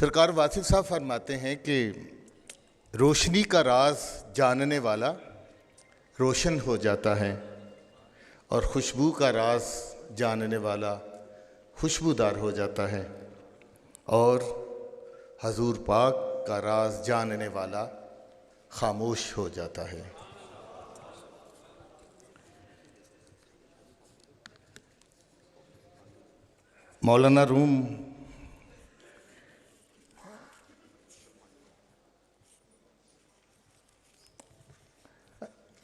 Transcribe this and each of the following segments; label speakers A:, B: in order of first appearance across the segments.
A: سرکار واصف صاحب فرماتے ہیں کہ روشنی کا راز جاننے والا روشن ہو جاتا ہے اور خوشبو کا راز جاننے والا خوشبودار ہو جاتا ہے، اور حضور پاک کا راز جاننے والا خاموش ہو جاتا ہے۔ مولانا روم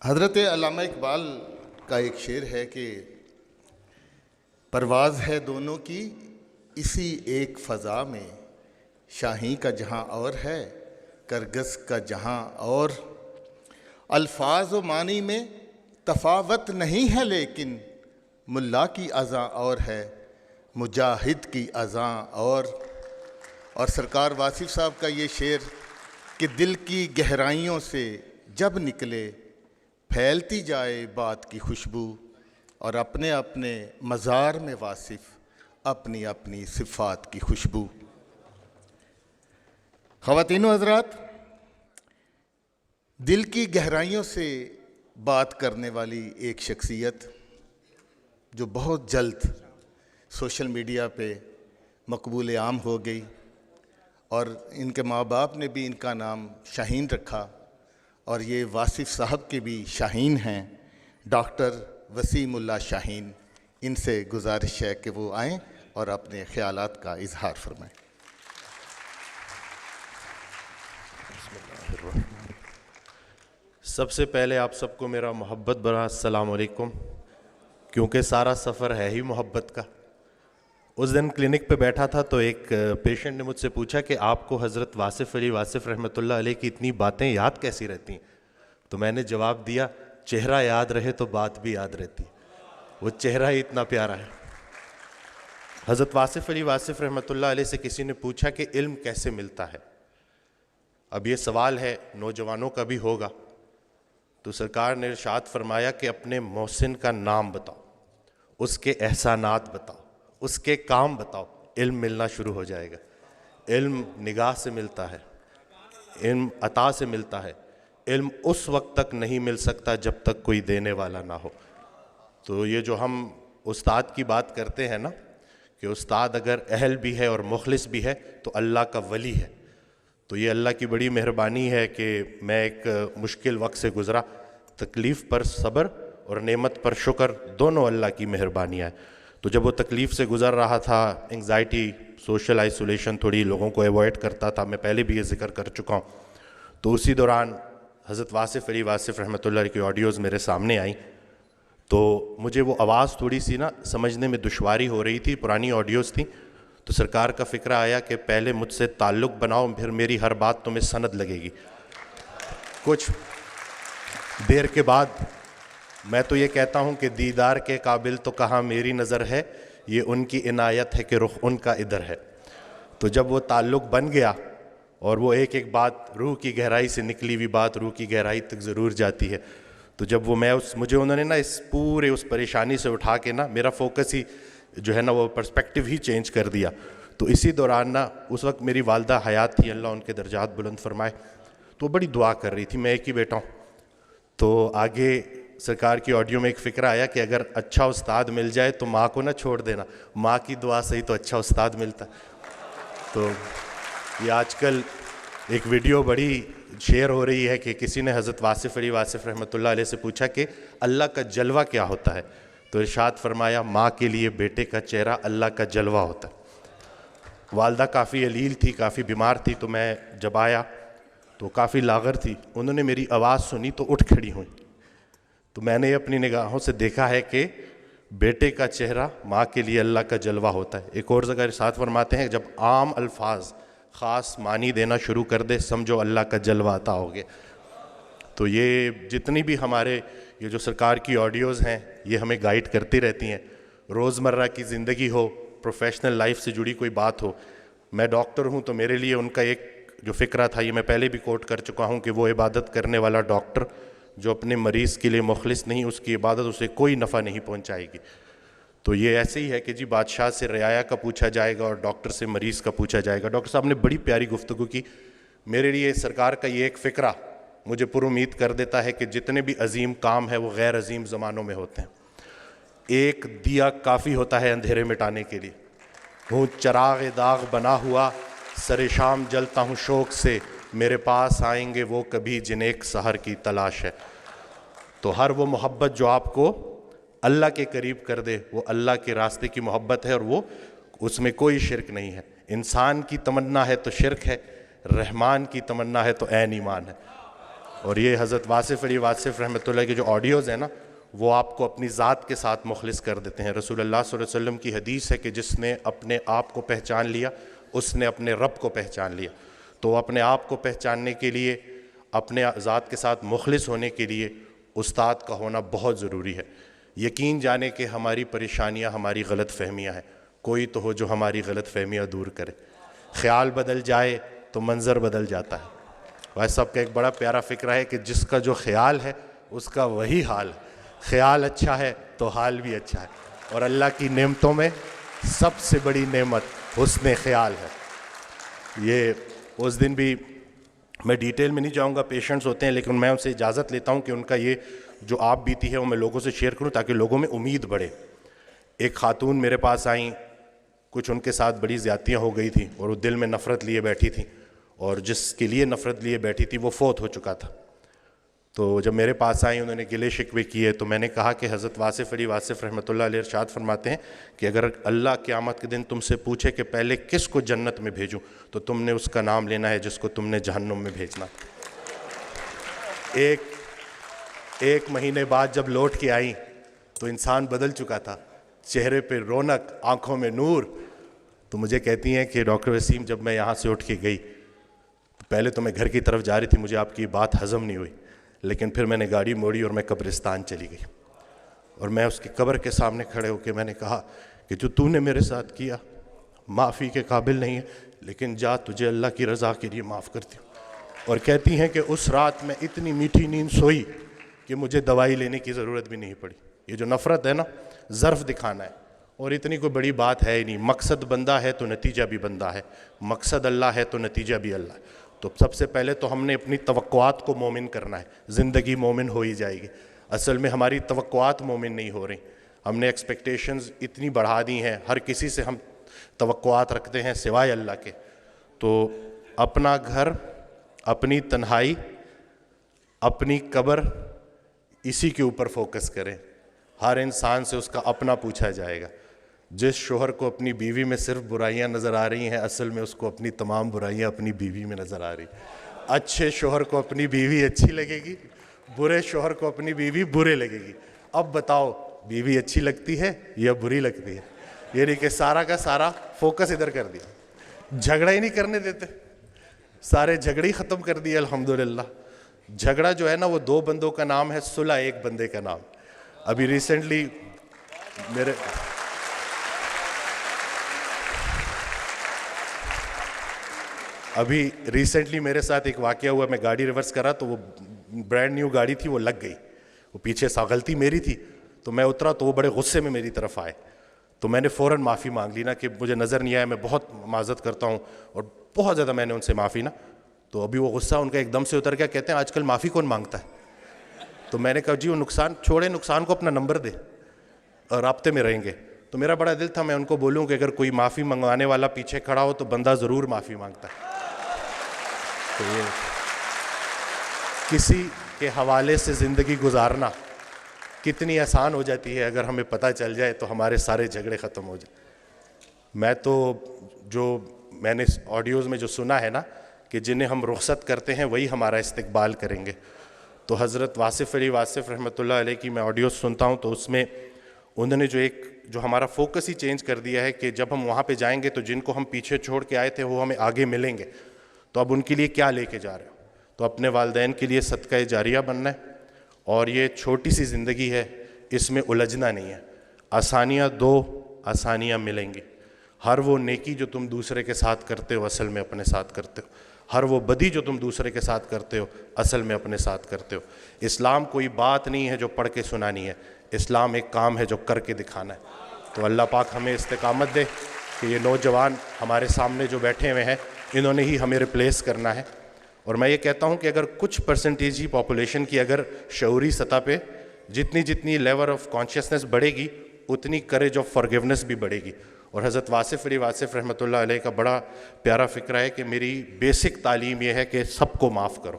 A: حضرت علامہ اقبال کا ایک شعر ہے کہ پرواز ہے دونوں کی اسی ایک فضا میں، شاہی کا جہاں اور ہے کرگس کا جہاں اور، الفاظ و معنی میں تفاوت نہیں ہے لیکن ملا کی اذاں اور ہے مجاہد کی اذاں اور سرکار واصف صاحب کا یہ شعر کہ دل کی گہرائیوں سے جب نکلے پھیلتی جائے بات کی خوشبو، اور اپنے اپنے مزار میں واصف اپنی اپنی صفات کی خوشبو۔ خواتین و حضرات، دل کی گہرائیوں سے بات کرنے والی ایک شخصیت جو بہت جلد سوشل میڈیا پہ مقبول عام ہو گئی، اور ان کے ماں باپ نے بھی ان کا نام شاہین رکھا، اور یہ واصف صاحب کے بھی شاہین ہیں، ڈاکٹر وسیم اللہ شاہین۔ ان سے گزارش ہے کہ وہ آئیں اور اپنے خیالات کا اظہار فرمائیں۔
B: سب سے پہلے آپ سب کو میرا محبت بھرا السلام علیکم، کیونکہ سارا سفر ہے ہی محبت کا۔ اس دن کلینک پہ بیٹھا تھا تو ایک پیشنٹ نے مجھ سے پوچھا کہ آپ کو حضرت واصف علی واصف رحمۃ اللہ علیہ کی اتنی باتیں یاد کیسی رہتی ہیں؟ تو میں نے جواب دیا، چہرہ یاد رہے تو بات بھی یاد رہتی ہے، وہ چہرہ ہی اتنا پیارا ہے۔ حضرت واصف علی واصف رحمۃ اللہ علیہ سے کسی نے پوچھا کہ علم کیسے ملتا ہے؟ اب یہ سوال ہے نوجوانوں کا بھی ہوگا، تو سرکار نے ارشاد فرمایا کہ اپنے محسن کا نام بتاؤ، اس کے احسانات بتاؤ، اس کے کام بتاؤ، علم ملنا شروع ہو جائے گا۔ علم نگاہ سے ملتا ہے، علم عطا سے ملتا ہے، علم اس وقت تک نہیں مل سکتا جب تک کوئی دینے والا نہ ہو۔ تو یہ جو ہم استاد کی بات کرتے ہیں نا کہ استاد اگر اہل بھی ہے اور مخلص بھی ہے تو اللہ کا ولی ہے، تو یہ اللہ کی بڑی مہربانی ہے کہ میں ایک مشکل وقت سے گزرا، تکلیف پر صبر اور نعمت پر شکر دونوں اللہ کی مہربانیاں ہیں۔ تو جب وہ تکلیف سے گزر رہا تھا، انگزائٹی، سوشل آئسولیشن، تھوڑی لوگوں کو ایوائڈ کرتا تھا، میں پہلے بھی یہ ذکر کر چکا ہوں، تو اسی دوران حضرت واصف علی واصف رحمۃ اللہ علیہ کی آڈیوز میرے سامنے آئیں، تو مجھے وہ آواز تھوڑی سی نا سمجھنے میں دشواری ہو رہی تھی، پرانی آڈیوز تھیں، تو سرکار کا فکرہ آیا کہ پہلے مجھ سے تعلق بناؤ، پھر میری ہر بات تمہیں سند لگے گی۔ کچھ دیر کے بعد میں تو یہ کہتا ہوں کہ دیدار کے قابل تو کہاں میری نظر ہے، یہ ان کی عنایت ہے کہ رخ ان کا ادھر ہے۔ تو جب وہ تعلق بن گیا اور وہ ایک ایک بات روح کی گہرائی سے نکلی ہوئی بات روح کی گہرائی تک ضرور جاتی ہے، تو جب وہ مجھے انہوں نے نا اس پورے اس پریشانی سے اٹھا کے نا میرا فوکس ہی جو ہے نا وہ پرسپیکٹیو ہی چینج کر دیا۔ تو اسی دوران نا اس وقت میری والدہ حیات تھی، اللہ ان کے درجات بلند فرمائے، تو بڑی دعا کر رہی تھی، میں ایک ہی بیٹا ہوں۔ تو آگے سرکار کی آڈیو میں ایک فکر آیا کہ اگر اچھا استاد مل جائے تو ماں کو نہ چھوڑ دینا، ماں کی دعا سے ہی تو اچھا استاد ملتا ہے۔ تو یہ آج کل ایک ویڈیو بڑی شیئر ہو رہی ہے کہ کسی نے حضرت واصف علی واصف رحمۃ اللہ علیہ سے پوچھا کہ اللہ کا جلوہ کیا ہوتا ہے؟ تو ارشاد فرمایا، ماں کے لیے بیٹے کا چہرہ اللہ کا جلوہ ہوتا ہے۔ والدہ کافی علیل تھی، کافی بیمار تھی، تو میں جب آیا تو کافی لاغر تھی، انہوں نے میری آواز سنی تو اٹھ کھڑی ہوئی، تو میں نے اپنی نگاہوں سے دیکھا ہے کہ بیٹے کا چہرہ ماں کے لیے اللہ کا جلوہ ہوتا ہے۔ ایک اور جگہ ارشاد فرماتے ہیں، جب عام الفاظ خاص معنی دینا شروع کر دے سمجھو اللہ کا جلوہ عطا ہو گیا۔ تو یہ جتنی بھی ہمارے یہ جو سرکار کی آڈیوز ہیں یہ ہمیں گائیڈ کرتی رہتی ہیں، روزمرہ کی زندگی ہو، پروفیشنل لائف سے جڑی کوئی بات ہو۔ میں ڈاکٹر ہوں تو میرے لیے ان کا ایک جو فکرہ تھا، یہ میں پہلے بھی کوٹ کر چکا ہوں کہ وہ عبادت کرنے والا ڈاکٹر جو اپنے مریض کے لیے مخلص نہیں، اس کی عبادت اسے کوئی نفع نہیں پہنچائے گی۔ تو یہ ایسے ہی ہے کہ جی بادشاہ سے رعایا کا پوچھا جائے گا اور ڈاکٹر سے مریض کا پوچھا جائے گا. ڈاکٹر صاحب نے بڑی پیاری گفتگو کی. میرے لیے سرکار کا یہ ایک فقرہ مجھے پر امید کر دیتا ہے کہ جتنے بھی عظیم کام ہیں وہ غیر عظیم زمانوں میں ہوتے ہیں. ایک دیا کافی ہوتا ہے اندھیرے مٹانے کے لیے. ہوں چراغ داغ بنا ہوا سر شام جلتا ہوں شوق سے, میرے پاس آئیں گے وہ کبھی جن ایک سحر کی تلاش ہے. تو ہر وہ محبت جو آپ کو اللہ کے قریب کر دے وہ اللہ کے راستے کی محبت ہے, اور وہ اس میں کوئی شرک نہیں ہے. انسان کی تمنا ہے تو شرک ہے, رحمان کی تمنا ہے تو عین ایمان ہے. اور یہ حضرت واصف علی واصف رحمۃ اللہ کے جو آڈیوز ہیں نا وہ آپ کو اپنی ذات کے ساتھ مخلص کر دیتے ہیں. رسول اللہ صلی اللہ علیہ وسلم کی حدیث ہے کہ جس نے اپنے آپ کو پہچان لیا اس نے اپنے رب کو پہچان لیا. تو اپنے آپ کو پہچاننے کے لیے, اپنے ذات کے ساتھ مخلص ہونے کے لیے استاد کا ہونا بہت ضروری ہے. یقین جانے کہ ہماری پریشانیاں ہماری غلط فہمیاں ہیں, کوئی تو ہو جو ہماری غلط فہمیاں دور کرے. خیال بدل جائے تو منظر بدل جاتا ہے. ویسے صاحب کا ایک بڑا پیارا فکرہ ہے کہ جس کا جو خیال ہے اس کا وہی حال ہے. خیال اچھا ہے تو حال بھی اچھا ہے, اور اللہ کی نعمتوں میں سب سے بڑی نعمت حسن خیال ہے. یہ اس دن بھی میں ڈیٹیل میں نہیں جاؤں گا, پیشنٹس ہوتے ہیں, لیکن میں ان سے اجازت لیتا ہوں کہ ان کا یہ جو آپ بیتی ہے وہ میں لوگوں سے شیئر کروں تاکہ لوگوں میں امید بڑھے. ایک خاتون میرے پاس آئیں, کچھ ان کے ساتھ بڑی زیادتیاں ہو گئی تھیں اور وہ دل میں نفرت لیے بیٹھی تھیں, اور جس کے لیے نفرت لیے بیٹھی تھی وہ فوت ہو چکا تھا. تو جب میرے پاس آئیں انہوں نے گلے شکوے کیے, تو میں نے کہا کہ حضرت واصف علی واصف رحمۃ اللہ علیہ ارشاد فرماتے ہیں کہ اگر اللہ قیامت کے دن تم سے پوچھے کہ پہلے کس کو جنت میں بھیجوں تو تم نے اس کا نام لینا ہے جس کو تم نے جہنم میں بھیجنا. ایک مہینے بعد جب لوٹ کے آئیں تو انسان بدل چکا تھا, چہرے پہ رونق, آنکھوں میں نور. تو مجھے کہتی ہیں کہ ڈاکٹر وسیم جب میں یہاں سے اٹھ کے گئی تو پہلے تو میں گھر کی طرف جا رہی تھی, مجھے آپ کی بات ہضم نہیں ہوئی, لیکن پھر میں نے گاڑی موڑی اور میں قبرستان چلی گئی, اور میں اس کی قبر کے سامنے کھڑے ہو کے میں نے کہا کہ جو تو نے میرے ساتھ کیا معافی کے قابل نہیں ہے, لیکن جا تجھے اللہ کی رضا کے لیے معاف کرتی ہوں. اور کہتی ہیں کہ اس رات میں اتنی میٹھی نیند سوئی کہ مجھے دوائی لینے کی ضرورت بھی نہیں پڑی. یہ جو نفرت ہے نا ظرف دکھانا ہے, اور اتنی کوئی بڑی بات ہے ہی نہیں. مقصد بندہ ہے تو نتیجہ بھی بندہ ہے, مقصد اللہ ہے تو نتیجہ بھی اللہ ہے. تو سب سے پہلے تو ہم نے اپنی توقعات کو مومن کرنا ہے, زندگی مومن ہو ہی جائے گی. اصل میں ہماری توقعات مومن نہیں ہو رہی, ہم نے ایکسپیکٹیشنز اتنی بڑھا دی ہیں, ہر کسی سے ہم توقعات رکھتے ہیں سوائے اللہ کے. تو اپنا گھر, اپنی تنہائی, اپنی قبر, اسی کے اوپر فوکس کریں. ہر انسان سے اس کا اپنا پوچھا جائے گا. جس شوہر کو اپنی بیوی میں صرف برائیاں نظر آ رہی ہیں, اصل میں اس کو اپنی تمام برائیاں اپنی بیوی میں نظر آ رہی. اچھے شوہر کو اپنی بیوی اچھی لگے گی, برے شوہر کو اپنی بیوی برے لگے گی. اب بتاؤ بیوی اچھی لگتی ہے یا بری لگتی ہے؟ یہ نہیں کہ سارا کا سارا فوکس ادھر کر دیا, جھگڑا ہی نہیں کرنے دیتے, سارے جھگڑے ہی ختم کر دیے الحمدللہ. جھگڑا جو ہے نا وہ دو بندوں کا نام ہے, صلح ایک بندے کا نام. ابھی ریسنٹلی میرے ساتھ ایک واقعہ ہوا. میں گاڑی ریورس کرا تو وہ برانڈ نیو گاڑی تھی, وہ لگ گئی. وہ پیچھے سا غلطی میری تھی, تو میں اترا تو وہ بڑے غصے میں میری طرف آئے. تو میں نے فوراً معافی مانگ لی نا کہ مجھے نظر نہیں آیا, میں بہت معذرت کرتا ہوں, اور بہت زیادہ میں نے ان سے معافی نا. تو ابھی وہ غصہ ان کا ایک دم سے اتر گیا. کہتے ہیں آج کل معافی کون مانگتا ہے؟ تو میں نے کہا جی وہ نقصان چھوڑے, نقصان کو اپنا نمبر دے اور رابطے میں رہیں گے. تو میرا بڑا دل تھا میں ان کو بولوں کہ اگر کوئی معافی منگوانے والا پیچھے کھڑا ہو تو بندہ ضرور معافی مانگتا ہے. تو یہ کسی کے حوالے سے زندگی گزارنا کتنی آسان ہو جاتی ہے اگر ہمیں پتہ چل جائے تو ہمارے سارے جھگڑے ختم ہو جائیں. میں تو جو میں نے آڈیوز میں جو سنا ہے نا کہ جنہیں ہم رخصت کرتے ہیں وہی ہمارا استقبال کریں گے. تو حضرت واصف علی واصف رحمۃ اللہ علیہ کی میں آڈیوز سنتا ہوں تو اس میں انہوں نے جو ہمارا فوکس ہی چینج کر دیا ہے کہ جب ہم وہاں پہ جائیں گے تو جن کو ہم پیچھے چھوڑ کے آئے تھے وہ ہمیں آگے ملیں گے, تو اب ان کے لیے کیا لے کے جا رہے ہو؟ تو اپنے والدین کے لیے صدقہ جاریہ بننا ہے. اور یہ چھوٹی سی زندگی ہے, اس میں الجھنا نہیں ہے. آسانیاں دو, آسانیاں ملیں گی. ہر وہ نیکی جو تم دوسرے کے ساتھ کرتے ہو اصل میں اپنے ساتھ کرتے ہو, ہر وہ بدی جو تم دوسرے کے ساتھ کرتے ہو اصل میں اپنے ساتھ کرتے ہو. اسلام کوئی بات نہیں ہے جو پڑھ کے سنانی ہے, اسلام ایک کام ہے جو کر کے دکھانا ہے. تو اللہ پاک ہمیں استقامت دے کہ یہ نوجوان ہمارے سامنے جو بیٹھے ہوئے ہیں انہوں نے ہی ہمیں ریپلیس کرنا ہے. اور میں یہ کہتا ہوں کہ اگر کچھ پرسنٹیج ہی پاپولیشن کی اگر شعوری سطح پہ جتنی لیول آف کانشیسنس بڑھے گی اتنی کریج آف فارگیونیس بھی بڑھے گی. اور حضرت واصف علی واصف رحمۃ اللہ علیہ کا بڑا پیارا فکرہ ہے کہ میری بیسک تعلیم یہ ہے کہ سب کو معاف کرو.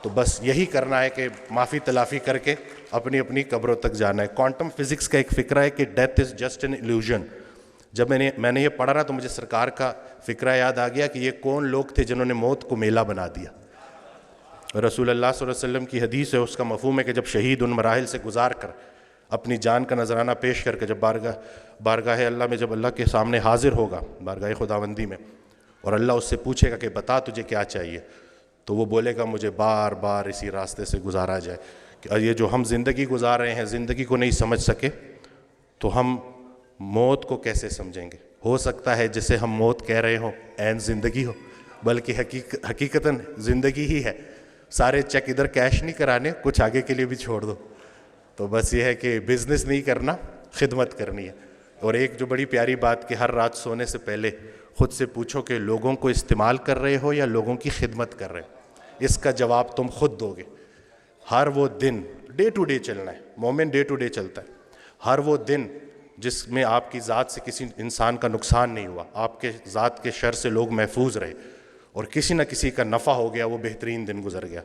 B: تو بس یہی کرنا ہے کہ معافی تلافی کر کے اپنی اپنی قبروں تک جانا ہے. کوانٹم فزکس کا ایک فکرہ ہے کہ death is just an illusion. جب میں نے یہ پڑھا نا تو مجھے سرکار کا فکرہ یاد آ گیا کہ یہ کون لوگ تھے جنہوں نے موت کو میلہ بنا دیا. رسول اللہ صلی اللہ علیہ وسلم کی حدیث ہے, اس کا مفہوم ہے کہ جب شہید ان مراحل سے گزار کر اپنی جان کا نذرانہ پیش کر کے جب بارگاہ اللہ میں جب اللہ کے سامنے حاضر ہوگا, بارگاہ خداوندی میں, اور اللہ اس سے پوچھے گا کہ بتا تجھے کیا چاہیے, تو وہ بولے گا مجھے بار بار اسی راستے سے گزارا جائے. کہ یہ جو ہم زندگی گزار رہے ہیں, زندگی کو نہیں سمجھ سکے تو ہم موت کو کیسے سمجھیں گے؟ ہو سکتا ہے جسے ہم موت کہہ رہے ہوں عین زندگی ہو, بلکہ حقیقتاً زندگی ہی ہے. سارے چیک ادھر کیش نہیں کرانے, کچھ آگے کے لیے بھی چھوڑ دو. تو بس یہ ہے کہ بزنس نہیں کرنا, خدمت کرنی ہے. اور ایک جو بڑی پیاری بات کہ ہر رات سونے سے پہلے خود سے پوچھو کہ لوگوں کو استعمال کر رہے ہو یا لوگوں کی خدمت کر رہے ہو. اس کا جواب تم خود دو گے. ہر وہ دن ڈے ٹو ڈے چلنا ہے, مومن ڈے ٹو ڈے چلتا ہے. ہر وہ دن جس میں آپ کی ذات سے کسی انسان کا نقصان نہیں ہوا, آپ کے ذات کے شر سے لوگ محفوظ رہے, اور کسی نہ کسی کا نفع ہو گیا, وہ بہترین دن گزر گیا.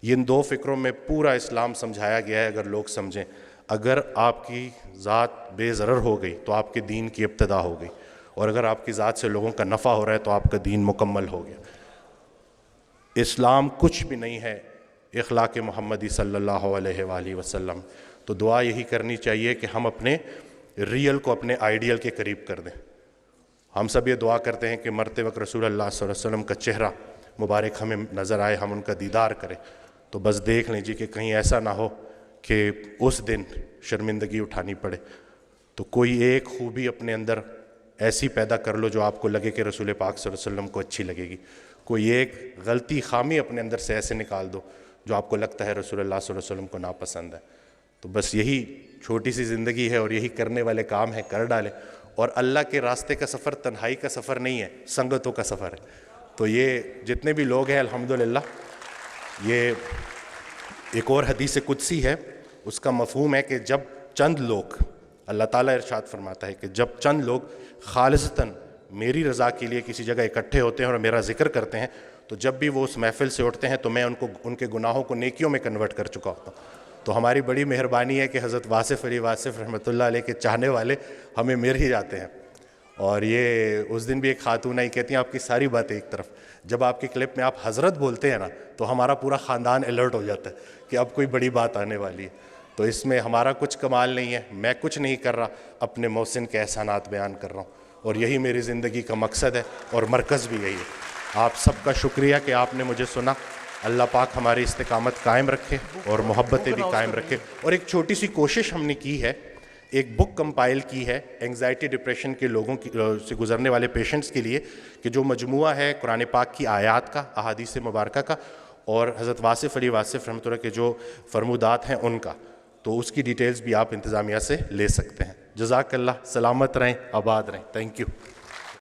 B: ان دو فکروں میں پورا اسلام سمجھایا گیا ہے. اگر لوگ سمجھیں, اگر آپ کی ذات بے ضرر ہو گئی تو آپ کے دین کی ابتدا ہو گئی, اور اگر آپ کی ذات سے لوگوں کا نفع ہو رہا ہے تو آپ کا دین مکمل ہو گیا. اسلام کچھ بھی نہیں ہے اخلاق محمدی صلی اللہ علیہ وآلہ وسلم. تو دعا یہی کرنی چاہیے کہ ہم اپنے ریئل کو اپنے آئیڈیل کے قریب کر دیں. ہم سب یہ دعا کرتے ہیں کہ مرتے وقت رسول اللہ صلی اللہ علیہ وسلم کا چہرہ مبارک ہمیں نظر آئے, ہم ان کا دیدار کریں. تو بس دیکھ لیجیے کہ کہیں ایسا نہ ہو کہ اس دن شرمندگی اٹھانی پڑے. تو کوئی ایک خوبی اپنے اندر ایسی پیدا کر لو جو آپ کو لگے کہ رسول پاک صلی اللہ علیہ وسلم کو اچھی لگے گی. کوئی ایک غلطی خامی اپنے اندر سے ایسے نکال دو جو آپ کو لگتا ہے رسول اللہ صلی اللہ علیہ وسلم کو ناپسند ہے. تو بس یہی چھوٹی سی زندگی ہے اور یہی کرنے والے کام ہیں, کر ڈالیں. اور اللہ کے راستے کا سفر تنہائی کا سفر نہیں ہے, سنگتوں کا سفر ہے. تو یہ جتنے بھی لوگ ہیں الحمدللہ, یہ ایک اور حدیث قدسی ہے, اس کا مفہوم ہے کہ جب چند لوگ, اللہ تعالیٰ ارشاد فرماتا ہے کہ جب چند لوگ خالصتاً میری رضا کے لیے کسی جگہ اکٹھے ہوتے ہیں اور میرا ذکر کرتے ہیں, تو جب بھی وہ اس محفل سے اٹھتے ہیں تو میں ان کے گناہوں کو نیکیوں میں کنورٹ کر چکا ہوتا ہوں. تو ہماری بڑی مہربانی ہے کہ حضرت واصف علی واصف رحمۃ اللہ علیہ کے چاہنے والے ہمیں مل ہی جاتے ہیں. اور یہ اس دن بھی ایک خاتون آئی, کہتی ہیں آپ کی ساری باتیں ایک طرف, جب آپ کی کلپ میں آپ حضرت بولتے ہیں نا تو ہمارا پورا خاندان الرٹ ہو جاتا ہے کہ اب کوئی بڑی بات آنے والی ہے. تو اس میں ہمارا کچھ کمال نہیں ہے, میں کچھ نہیں کر رہا, اپنے محسن کے احسانات بیان کر رہا ہوں, اور یہی میری زندگی کا مقصد ہے اور مرکز بھی یہی ہے. آپ سب کا شکریہ کہ آپ نے مجھے سنا. اللہ پاک ہماری استقامت قائم رکھے اور محبتیں بھی قائم رکھے. اور ایک چھوٹی سی کوشش ہم نے کی ہے, ایک بک کمپائل کی ہے اینگزائٹی ڈپریشن کے لوگوں سے گزرنے والے پیشنٹس کے لیے, کہ جو مجموعہ ہے قرآن پاک کی آیات کا, احادیث مبارکہ کا, اور حضرت واصف علی واصف رحمۃ اللہ کے جو فرمودات ہیں ان کا. تو اس کی ڈیٹیلز بھی آپ انتظامیہ سے لے سکتے ہیں. جزاک اللہ, سلامت رہیں, آباد رہیں. Thank you.